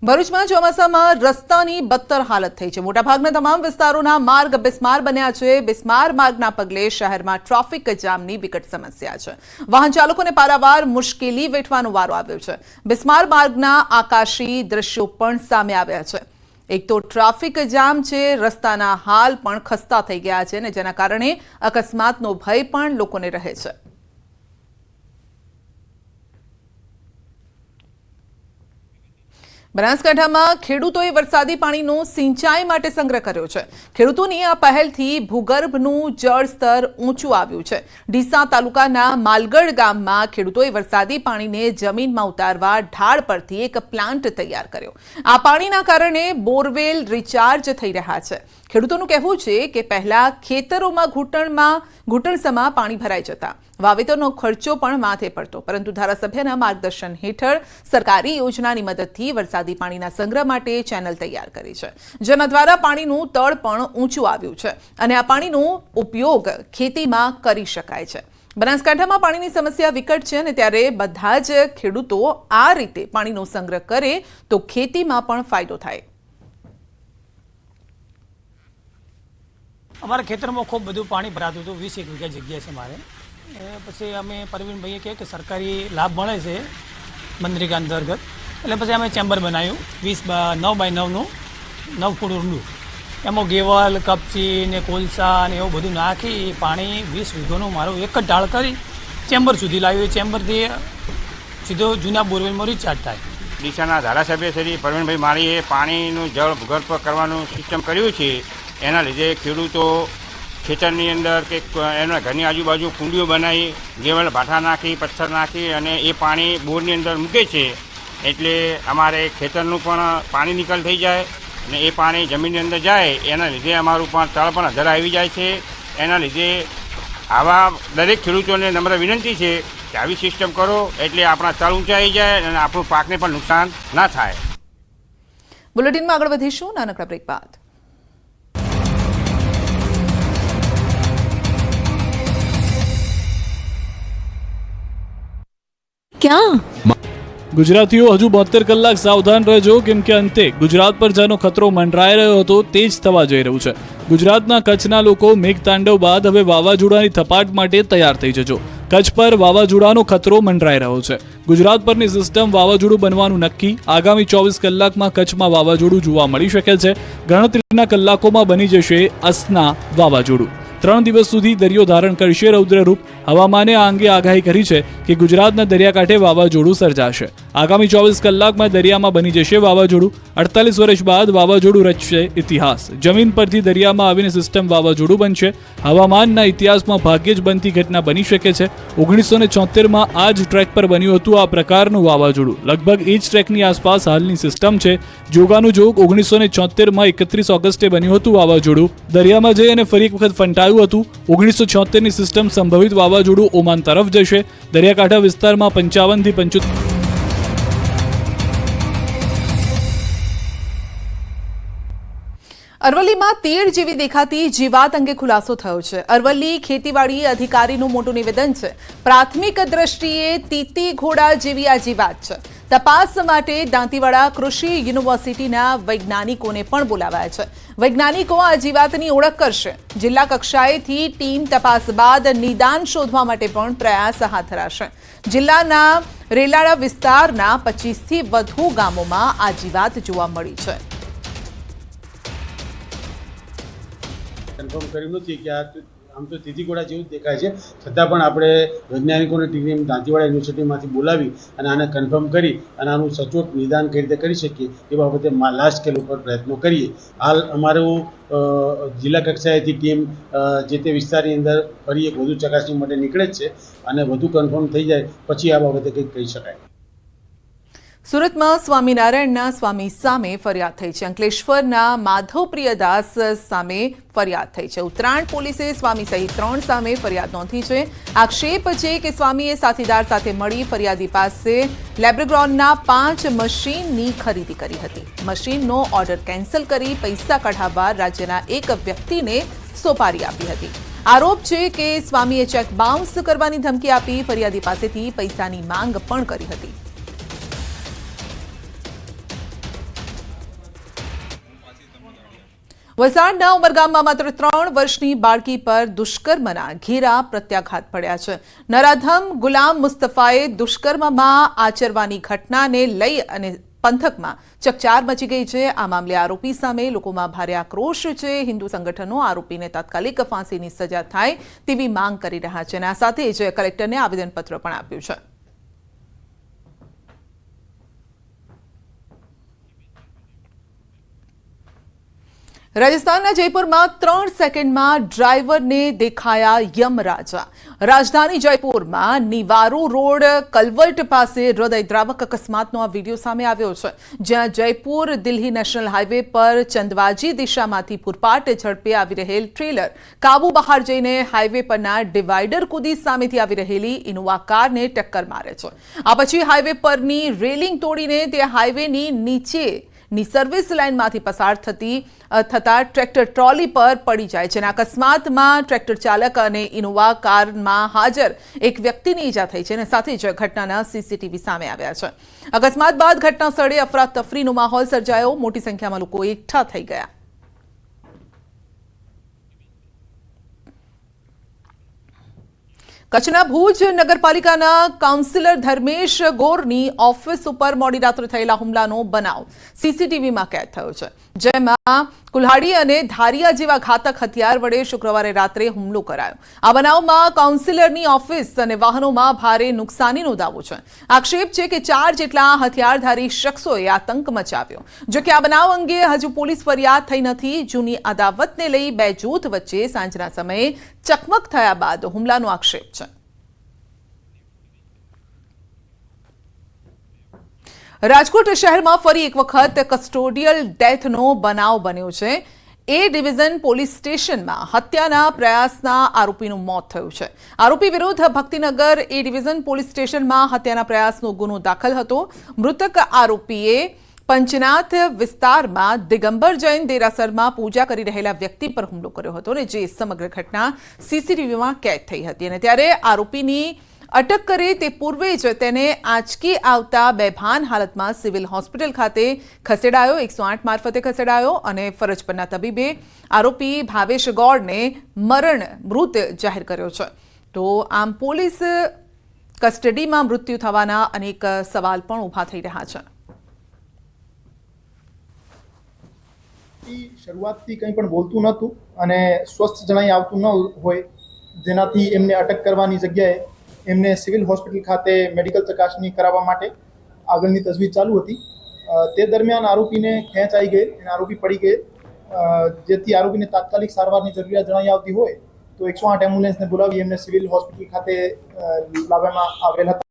ભરૂચમાં ચોમાસામાં રસ્તાની બદતર હાલત થઈ છે। મોટાભાગના તમામ વિસ્તારોના માર્ગ બિસ્માર બન્યા છે। બિસ્માર માર્ગના પગલે શહેરમાં ટ્રાફિક જામની વિકટ સમસ્યા છે। વાહન ચાલકોને પારાવાર મુશ્કેલી વેઠવાનો વારો આવ્યો છે। બિસ્માર માર્ગના આકાશી દ્રશ્યો પણ સામે આવ્યા છે। એક તો ટ્રાફિક જામ છે, રસ્તાના હાલ પણ ખસ્તા થઈ ગયા છે અને જેના કારણે અકસ્માતનો ભય પણ લોકોને રહે છે। બનાસકાંઠામાં ખેડૂતોએ વરસાદી પાણીનો સિંચાઈ માટે સંગ્રહ કર્યો છે। ખેડૂતોની આ પહેલથી ભૂગર્ભનું જળસ્તર ઊંચું આવ્યું છે। ડીસા તાલુકાના માલગઢ ગામમાં ખેડૂતોએ વરસાદી પાણીને જમીનમાં ઉતારવા ઢાળ પરથી એક પ્લાન્ટ તૈયાર કર્યો। આ પાણીના કારણે બોરવેલ રિચાર્જ થઈ રહ્યા છે। ખેડૂતોનું કહેવું છે કે પહેલા ખેતરોમાં ઘૂંટણસમાં પાણી ભરાઈ જતા, વાવેતરનો ખર્ચો પણ માથે પડતો, પરંતુ ધારાસભ્યના માર્ગદર્શન હેઠળ સરકારી યોજનાની મદદથી વરસાદી પાણીના સંગ્રહ માટે ચેનલ તૈયાર કરી છે, જેના દ્વારા પાણીનું તળ પણ ઊંચું આવ્યું છે અને આ પાણીનો ઉપયોગ ખેતીમાં કરી શકાય છે। બનાસકાંઠામાં પાણીની સમસ્યા વિકટ છે અને ત્યારે બધા જ ખેડૂતો આ રીતે પાણીનો સંગ્રહ કરે તો ખેતીમાં પણ ફાયદો થાય। અમારા ખેતરમાં ખૂબ બધું પાણી ભરાતું હતું। 20 વીઘા જગ્યા છે મારે। પછી અમે પરવીનભાઈએ કહે કે સરકારી લાભ મળે છે મનરેગા અંતર્ગત, એટલે પછી અમે ચેમ્બર બનાવ્યું 9x9નું 9 ફૂટ ઊંડું। એમાં ગેવલ, કપચી ને કોલસા ને એવું બધું નાખી પાણી 20 વીઘાનું મારું એક જ ઢાળ કરી ચેમ્બર સુધી લાવ્યું। એ ચેમ્બરથી સીધો જૂના બોરવેલમાં રિચાર્જ થાય। ડીસાના ધારાસભ્ય શ્રી પરવીનભાઈ માળીએ પાણીનું જળ ભૂગર્ભ કરવાનું સિસ્ટમ કર્યું છે। એના લીધે ખેડૂતો ખેતરની અંદર કે એના ઘરની આજુબાજુ કુંડીઓ બનાવી ગેવલ ભાઠા નાખી પથ્થર નાખી અને એ પાણી બોરની અંદર મૂકે છે, એટલે અમારે ખેતરનું પણ પાણી નિકાલ થઈ જાય અને એ પાણી જમીનની અંદર જાય, એના લીધે અમારું પણ તળ પણ અધર આવી જાય છે। એના લીધે આવા દરેક ખેડૂતોને નમ્ર વિનંતી છે કે આવી સિસ્ટમ કરો એટલે આપણા તળ ઊંચાઈ જાય અને આપણું પાકને પણ નુકસાન ના થાય। બુલેટિનમાં આગળ વધીશું નાનકડા બ્રેક બાદ। क्या ગુજરાતીઓ હજુ 72 કલાક સાવધાન રહેજો, કેમ કે અંતે ગુજરાત પર જેનો ખતરો મંડરાઈ રહ્યો હતો તે જ થવા જઈ રહ્યું છે। ગુજરાતના કચ્છના લોકો મેઘતાંડવ બાદ હવે વાવાઝોડાની થપાટ માટે તૈયાર થઈ જજો। કચ્છ પર વાવાઝોડાનો ખતરો મંડરાઈ રહ્યો છે। ગુજરાત પરની સિસ્ટમ વાવાઝોડું બનવાનું નક્કી। આગામી 24 કલાકમાં કચ્છમાં વાવાઝોડું જોવા મળી શકે છે। ગણતરીના કલાકોમાં બની જશે અસના વાવાઝોડું। 3 દિવસ સુધી દરિયો ધારણ કરશે રૌદ્રરૂપ। હવામાને આ અંગે આગાહી કરી છે કે ગુજરાતના દરિયાકાંઠે વાવાઝોડું સર્જાશે। આગામી 24 કલાકમાં દરિયામાં બની જશે વાવાઝોડું। 48 વર્ષ બાદ વાવાઝોડું રચશે ઇતિહાસ। જમીન પરથી દરિયામાં આવીને સિસ્ટમ વાવાઝોડું બનશે। હવામાનના ઇતિહાસમાં ભાગ્યે જ બનતી ઘટના બની શકે છે। 1974માં આ જ ટ્રેક પર બન્યું હતું આ પ્રકારનું વાવાઝોડું। લગભગ એ જ ટ્રેકની આસપાસ હાલની સિસ્ટમ છે। જોગાનું જોગ 1974માં 31 ઓગસ્ટે બન્યું હતું વાવાઝોડું। દરિયામાં જઈ અને ફરી એક વખત ફંટાયું હતું। 1976ની સિસ્ટમ સંભવિત વાવાઝોડું ઓમાન તરફ જશે। દરિયાકાંઠા વિસ્તારમાં 55 થી 75। અરવલ્લીમાં તીડ જેવી દેખાતી જીવાત અંગે ખુલાસો થયો છે। અરવલ્લી ખેતીવાડી અધિકારીનું મોટું નિવેદન છે। પ્રાથમિક દ્રષ્ટિએ તીતી ઘોડા જેવી આ જીવાત છે। તપાસ માટે દાંતીવાડા કૃષિ યુનિવર્સિટીના વૈજ્ઞાનિકોને પણ બોલાવાયા છે। વૈજ્ઞાનિકો આ જીવાતની ઓળખ કરશે। જિલ્લા કક્ષાએથી ટીમ તપાસ બાદ નિદાન શોધવા માટે પણ પ્રયાસ હાથ ધરાશે। જિલ્લાના રેલાડા વિસ્તારના 25થી વધુ ગામોમાં આ જીવાત જોવા મળી છે। કન્ફર્મ કર્યું નથી કે આમ તો તીતી ઘોડા જેવું જ દેખાય છે, છતાં પણ આપણે વૈજ્ઞાનિકોની ટીમ દાંતીવાડા યુનિવર્સિટીમાંથી બોલાવી અને આને કન્ફર્મ કરી અને આનું સચોટ નિદાન કઈ રીતે કરી શકીએ એ બાબતે લાર્જ સ્કેલ ઉપર પ્રયત્નો કરીએ। હાલ અમારું જિલ્લા કક્ષાએથી ટીમ જે તે વિસ્તારની અંદર ફરી એક વધુ ચકાસણી માટે નીકળે જ છે અને વધુ કન્ફર્મ થઈ જાય પછી આ બાબતે કંઈક કહી શકાય। સુરતમાં સ્વામિનારાયણના સ્વામી સામે ફરિયાદ થઈ છે। અંકલેશ્વરના માધવપ્રિયદાસ સામે ફરિયાદ થઈ છે। ઉત્તરાયણ પોલીસે સ્વામી સહિત 3 સામે ફરિયાદ નોંધી છે। આક્ષેપ છે કે સ્વામીએ સાથીદાર સાથે મળી ફરિયાદી પાસે લેબ્રેગ્રોનના 5 મશીનની ખરીદી કરી હતી। મશીનનો ઓર્ડર કેન્સલ કરી પૈસા કઢાવવા રાજ્યના એક વ્યક્તિને સોપારી આપી હતી। આરોપ છે કે સ્વામીએ ચેક બાઉન્સ કરવાની ધમકી આપી ફરિયાદી પાસેથી પૈસાની માંગ પણ કરી હતી। વલસાડના ઉમરગામમાં માત્ર 3 વર્ષની બાળકી પર દુષ્કર્મના ઘેરા પ્રત્યાઘાત પડ્યા છે. નરાધમ ગુલામ મુસ્તફાએ દુષ્કર્મમાં આચરવાની ઘટનાને લઈ અને પંથકમાં ચકચાર મચી ગઈ છે. આ મામલે આરોપી સામે લોકોમાં ભારે આક્રોશ છે. હિન્દુ સંગઠનો આરોપીને તાત્કાલિક ફાંસીની સજા થાય તેવી માંગ કરી રહ્યા છે અને આ સાથે જ કલેક્ટરને આવેદનપત્ર પણ આપ્યું છે. રાજસ્થાનના જયપુરમાં 3 સેકન્ડમાં ડ્રાઈવરને દેખાયા યમરાજા. રાજધાની જયપુરમાં નિવારુ રોડ કલવર્ટ પાસે હૃદયદ્રાવક અકસ્માતનો આ વિડીયો સામે આવ્યો છે, જ્યાં જયપુર દિલ્હી નેશનલ હાઈવે પર ચંદવાજી દિશામાંથી પૂરપાટ ઝડપે આવી રહેલ ટ્રેલર કાબુ બહાર જઈને હાઈવે પરના ડિવાઈડર કૂદી સામેથી આવી રહેલી ઇનોવા કારને ટક્કર મારે છે. આ પછી હાઈવે પરની રેલિંગ તોડીને તે હાઈવેની નીચેની સર્વિસ લાઇનમાંથી પસાર થતા ટ્રેક્ટર ટ્રોલી પર પડી જાય છે. અકસ્માતમાં ટ્રેક્ટર ચાલક અને ઇનોવા કારમાં હાજર એક વ્યક્તિની ઈજા થઈ છે અને સાથે જ ઘટનાના સીસીટીવી સામે આવ્યા છે. અકસ્માત બાદ ઘટના સ્થળે અફરાતફરીનો માહોલ સર્જાયો. મોટી સંખ્યામાં લોકો એકઠા થઈ ગયા. કચ્છના ભુજ નગરપાલિકાના કાઉન્સિલર ધર્મેશ ગોરની ઓફિસ ઉપર મોડી રાત્રે થયેલા હુમલાનો બનાવ સીસીટીવીમાં કેદ થયો છે, જેમાં કુલ્હાડી અને ધારિયા જેવા ઘાતક હથિયાર વડે શુક્રવારે રાત્રે હુમલો કરાયો. આ બનાવમાં કાઉન્સિલરની ઓફિસ અને વાહનોમાં ભારે નુકસાનીનો દાવો છે. આક્ષેપ છે કે 4 જેટલા હથિયારધારી શખ્સોએ આતંક મચાવ્યો. જો કે આ બનાવ અંગે હજુ પોલીસ ફરિયાદ થઈ નથી. જૂની અદાવતને લઈ 2 જૂથ વચ્ચે સાંજના સમયે ચકમક થયા બાદ હુમલાનો આક્ષેપ છે. રાજકોટ શહેરમાં ફરી એક વખત કસ્ટોડિયલ ડેથનો બનાવ બન્યો છે. એ ડિવિઝન પોલીસ સ્ટેશનમાં હત્યાના પ્રયાસના આરોપીનું મોત થયું છે. આરોપી વિરુદ્ધ ભક્તિનગર એ ડિવિઝન પોલીસ સ્ટેશનમાં હત્યાના પ્રયાસનો ગુનો દાખલ હતો. મૃતક આરોપીએ પંચનાથ વિસ્તારમાં દિગંબર જૈન દેરાસરમાં પૂજા કરી રહેલા વ્યક્તિ પર હુમલો કર્યો હતો અને જે સમગ્ર ઘટના સીસીટીવીમાં કેદ થઈ હતી. અને ત્યારે આરોપીની અટક કરે તે પૂર્વે જ તેને આંચકી આવતા બેભાન હાલતમાં સિવિલ હોસ્પિટલ ખાતે ખસેડાયો, 108 મારફતે ખસેડાયો અને ફરજ પરના તબીબે આરોપી ભાવેશ ગોળને મૃત જાહેર કર્યો છે. તો આમ પોલીસ કસ્ટડીમાં મૃત્યુ થવાના અનેક સવાલ પણ ઊભા થઈ રહ્યા છે. શરૂઆતથી કંઈ પણ બોલતું નહોતું અને સ્વસ્થ જણાઈ આવતું ન હોય, જેનાથી એમને અટક કરવાની જગ્યાએ એમને સિવિલ હોસ્પિટલ ખાતે મેડિકલ ચકાસણી કરાવવા માટે આગળની તજવીજ ચાલુ હતી. તે દરમિયાન આરોપીને ખેંચ આવી ગઈ અને આરોપી પડી ગઈ, જેથી આરોપીને તાત્કાલિક સારવારની જરૂરિયાત જણાઈ આવતી હોય તો 108 એમ્બ્યુલન્સને બોલાવી એમને સિવિલ હોસ્પિટલ ખાતે લાવવામાં આવેલ હતા.